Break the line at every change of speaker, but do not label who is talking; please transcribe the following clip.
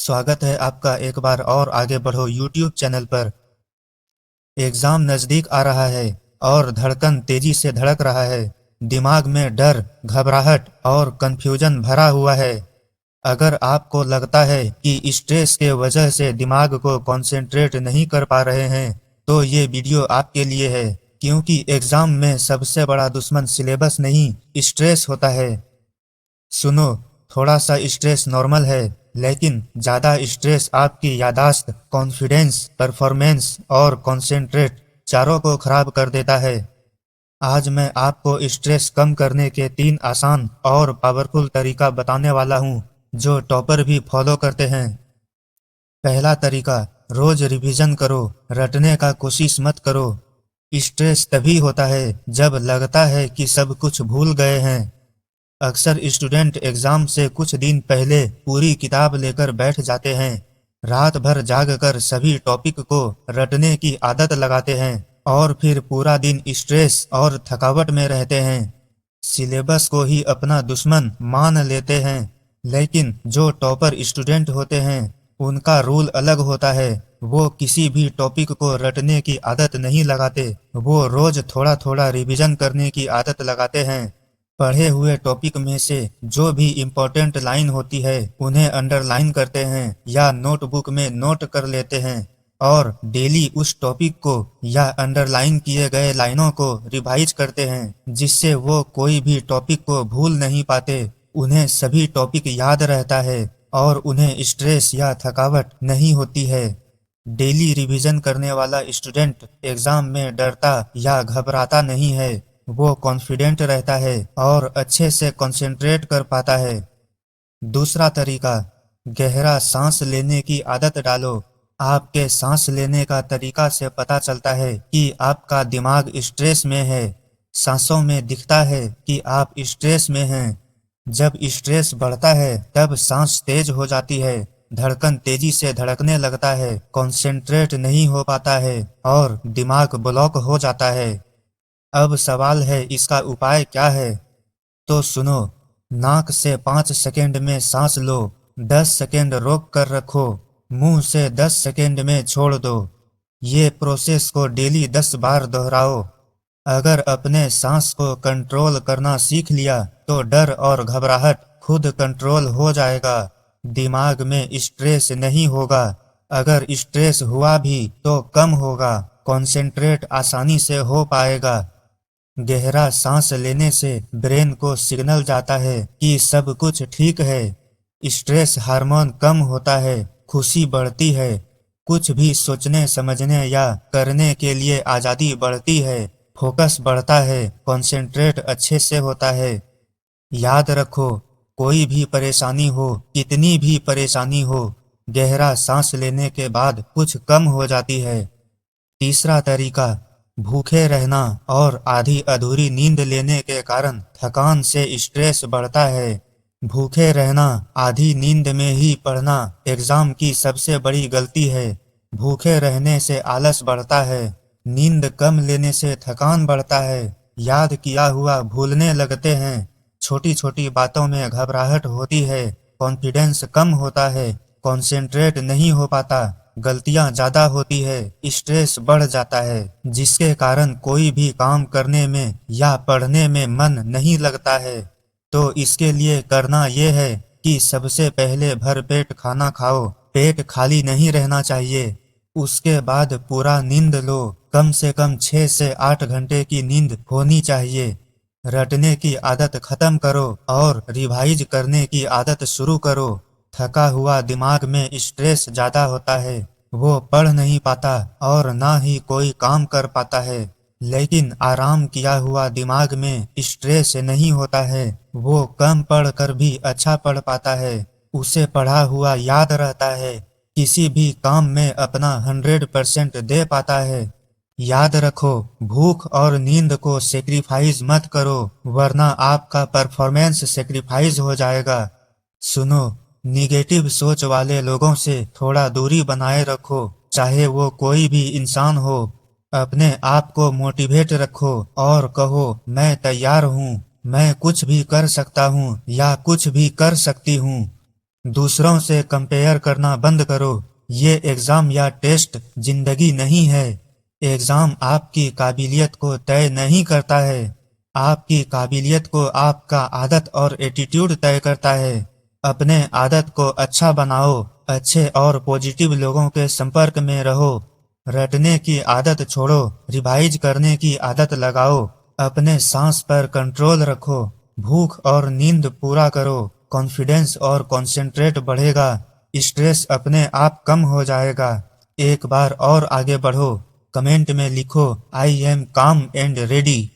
स्वागत है आपका एक बार और आगे बढ़ो यूट्यूब चैनल पर। एग्जाम नजदीक आ रहा है और धड़कन तेजी से धड़क रहा है। दिमाग में डर, घबराहट और कंफ्यूजन भरा हुआ है। अगर आपको लगता है कि स्ट्रेस के वजह से दिमाग को कंसंट्रेट नहीं कर पा रहे हैं, तो ये वीडियो आपके लिए है, क्योंकि एग्जाम में सबसे बड़ा दुश्मन सिलेबस नहीं, स्ट्रेस होता है। सुनो, थोड़ा सा स्ट्रेस नॉर्मल है, लेकिन ज़्यादा स्ट्रेस आपकी यादाश्त, कॉन्फिडेंस, परफॉर्मेंस और कंसंट्रेट चारों को खराब कर देता है। आज मैं आपको स्ट्रेस कम करने के 3 आसान और पावरफुल तरीका बताने वाला हूँ, जो टॉपर भी फॉलो करते हैं। पहला तरीका, रोज रिवीजन करो, रटने का कोशिश मत करो। स्ट्रेस तभी होता है जब लगता है कि सब कुछ भूल गए हैं। अक्सर स्टूडेंट एग्जाम से कुछ दिन पहले पूरी किताब लेकर बैठ जाते हैं। रात भर जागकर सभी टॉपिक को रटने की आदत लगाते हैं और फिर पूरा दिन स्ट्रेस और थकावट में रहते हैं। सिलेबस को ही अपना दुश्मन मान लेते हैं। लेकिन जो टॉपर स्टूडेंट होते हैं, उनका रूल अलग होता है। वो किसी भी टॉपिक को रटने की आदत नहीं लगाते, वो रोज थोड़ा थोड़ा रिवीजन करने की आदत लगाते हैं। पढ़े हुए टॉपिक में से जो भी इम्पोर्टेंट लाइन होती है, उन्हें अंडरलाइन करते हैं या नोटबुक में नोट कर लेते हैं और डेली उस टॉपिक को या अंडरलाइन किए गए लाइनों को रिवाइज करते हैं, जिससे वो कोई भी टॉपिक को भूल नहीं पाते। उन्हें सभी टॉपिक याद रहता है और उन्हें स्ट्रेस या थकावट नहीं होती है। डेली रिवीजन करने वाला स्टूडेंट एग्जाम में डरता या घबराता नहीं है, वो कॉन्फिडेंट रहता है और अच्छे से कंसंट्रेट कर पाता है। दूसरा तरीका, गहरा सांस लेने की आदत डालो। आपके सांस लेने का तरीका से पता चलता है कि आपका दिमाग स्ट्रेस में है। सांसों में दिखता है कि आप स्ट्रेस में हैं। जब स्ट्रेस बढ़ता है तब सांस तेज हो जाती है, धड़कन तेजी से धड़कने लगता है, कंसंट्रेट नहीं हो पाता है और दिमाग ब्लॉक हो जाता है। अब सवाल है, इसका उपाय क्या है? तो सुनो, नाक से 5 सेकेंड में सांस लो, 10 सेकेंड रोक कर रखो, मुंह से 10 सेकेंड में छोड़ दो। ये प्रोसेस को डेली 10 बार दोहराओ। अगर अपने सांस को कंट्रोल करना सीख लिया तो डर और घबराहट खुद कंट्रोल हो जाएगा। दिमाग में स्ट्रेस नहीं होगा। अगर स्ट्रेस हुआ भी तो कम होगा, कंसंट्रेट आसानी से हो पाएगा। गहरा सांस लेने से ब्रेन को सिग्नल जाता है कि सब कुछ ठीक है। स्ट्रेस हार्मोन कम होता है, खुशी बढ़ती है, कुछ भी सोचने समझने या करने के लिए आज़ादी बढ़ती है, फोकस बढ़ता है, कंसंट्रेट अच्छे से होता है। याद रखो, कोई भी परेशानी हो, कितनी भी परेशानी हो, गहरा सांस लेने के बाद कुछ कम हो जाती है। तीसरा तरीका, भूखे रहना और आधी अधूरी नींद लेने के कारण थकान से स्ट्रेस बढ़ता है। भूखे रहना, आधी नींद में ही पढ़ना एग्जाम की सबसे बड़ी गलती है। भूखे रहने से आलस बढ़ता है, नींद कम लेने से थकान बढ़ता है, याद किया हुआ भूलने लगते हैं, छोटी छोटी बातों में घबराहट होती है, कॉन्फिडेंस कम होता है, कंसंट्रेट नहीं हो पाता, गलतियां ज्यादा होती है, स्ट्रेस बढ़ जाता है, जिसके कारण कोई भी काम करने में या पढ़ने में मन नहीं लगता है। तो इसके लिए करना ये है कि सबसे पहले भरपेट खाना खाओ, पेट खाली नहीं रहना चाहिए। उसके बाद पूरा नींद लो, कम से कम 6 से 8 घंटे की नींद होनी चाहिए। रटने की आदत खत्म करो और रिवाइज करने की आदत शुरू करो। थका हुआ दिमाग में स्ट्रेस ज्यादा होता है, वो पढ़ नहीं पाता और ना ही कोई काम कर पाता है। लेकिन आराम किया हुआ दिमाग में स्ट्रेस नहीं होता है, वो कम पढ़ कर भी अच्छा पढ़ पाता है, उसे पढ़ा हुआ याद रहता है, किसी भी काम में अपना 100% दे पाता है। याद रखो, भूख और नींद को सेक्रीफाइस मत करो, वरना आपका परफॉर्मेंस सेक्रीफाइस हो जाएगा। सुनो, निगेटिव सोच वाले लोगों से थोड़ा दूरी बनाए रखो, चाहे वो कोई भी इंसान हो। अपने आप को मोटिवेट रखो और कहो, मैं तैयार हूँ, मैं कुछ भी कर सकता हूँ या कुछ भी कर सकती हूँ। दूसरों से कंपेयर करना बंद करो। ये एग्जाम या टेस्ट जिंदगी नहीं है। एग्जाम आपकी काबिलियत को तय नहीं करता है। आपकी काबिलियत को आपका आदत और एटीट्यूड तय करता है। अपने आदत को अच्छा बनाओ। अच्छे और पॉजिटिव लोगों के संपर्क में रहो। रटने की आदत छोड़ो, रिवाइज करने की आदत लगाओ। अपने सांस पर कंट्रोल रखो। भूख और नींद पूरा करो। कॉन्फिडेंस और कॉन्सेंट्रेट बढ़ेगा। स्ट्रेस अपने आप कम हो जाएगा। एक बार और आगे बढ़ो। कमेंट में लिखो, आई एम काम एंड रेडी।